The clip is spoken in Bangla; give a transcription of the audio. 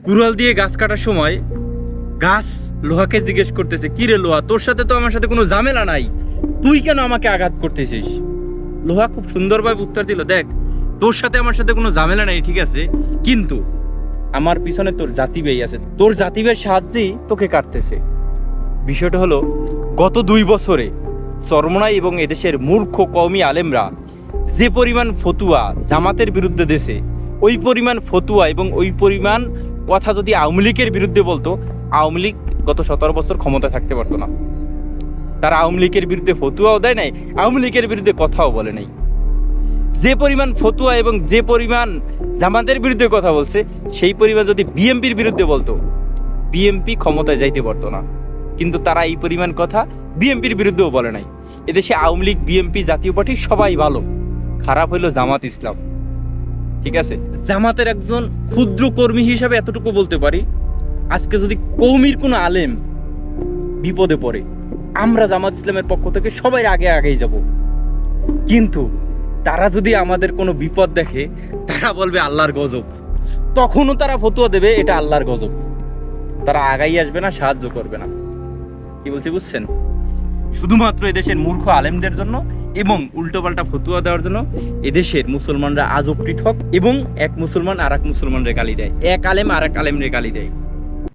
কুড়াল দিয়ে গাছ কাটার সময় গাছ লোহাকে জিজ্ঞেস করতেছে, কি রে লোহা, তোর সাথে তো আমার সাথে কোনো ঝামেলা নাই, তুই কেন আমাকে আঘাত করতেছিস? লোহা খুব সুন্দরভাবে উত্তর দিল, দেখ, তোর সাথে আমার সাথে কোনো ঝামেলা নাই, ঠিক আছে, কিন্তু আমার পিছনে তোর জাতি ভাই আছে, তোর জাতি ভাইয়ের সাহায্যেই তোকে কাটতেছে। বিষয়টা হলো, গত 2 বছরে চরমোনাই এবং এদেশের মূর্খ কওমি আলেমরা যে পরিমাণ ফতুয়া জামাতের বিরুদ্ধে দেশে, ওই পরিমাণ ফতুয়া এবং ওই পরিমাণ কথা যদি আওয়ামী লীগের বিরুদ্ধে বলতো, আওয়ামী লীগ গত 17 বছর ক্ষমতায় থাকতে পারতো না। তারা আওয়ামী লীগের বিরুদ্ধে ফতুয়াও দেয় নাই, আওয়ামী লীগের বিরুদ্ধে কথাও বলে নাই। যে পরিমাণ ফতুয়া এবং যে পরিমাণ জামাতের বিরুদ্ধে কথা বলছে, সেই পরিমাণ যদি বিএনপির বিরুদ্ধে বলতো, বিএনপি ক্ষমতায় যাইতে পারতো না। কিন্তু তারা এই পরিমাণ কথা বিএনপির বিরুদ্ধেও বলে নাই। এদেশে আওয়ামী লীগ, বিএনপি, জাতীয় পার্টি সবাই ভালো, খারাপ হইলো জামাত ইসলাম, ঠিক আছে। জামাতের একজন ক্ষুদ্র কর্মী হিসাবে এতটুকু বলতে পারি, আজকে যদি কওমির কোনো আলেম বিপদে পড়ে, আমরা জামাত ইসলামের পক্ষ থেকে সবাই আগেই যাব। কিন্তু তারা যদি আমাদের কোনো বিপদ দেখে, তারা বলবে আল্লাহর গজব, তখনও তারা ফতোয়া দেবে এটা আল্লাহর গজব। তারা আগাই আসবে না, সাহায্য করবে না। কি বলছি বুঝছেন? শুধুমাত্র এদেশের মূর্খ আলেমদের জন্য এবং উল্টোপাল্টা ফতুয়া দেওয়ার জন্য এদেশের মুসলমানরা আজও পৃথক, এবং এক মুসলমান আর এক মুসলমানরে গালি দেয়, এক আলেম আর এক আলেমরে গালি দেয়।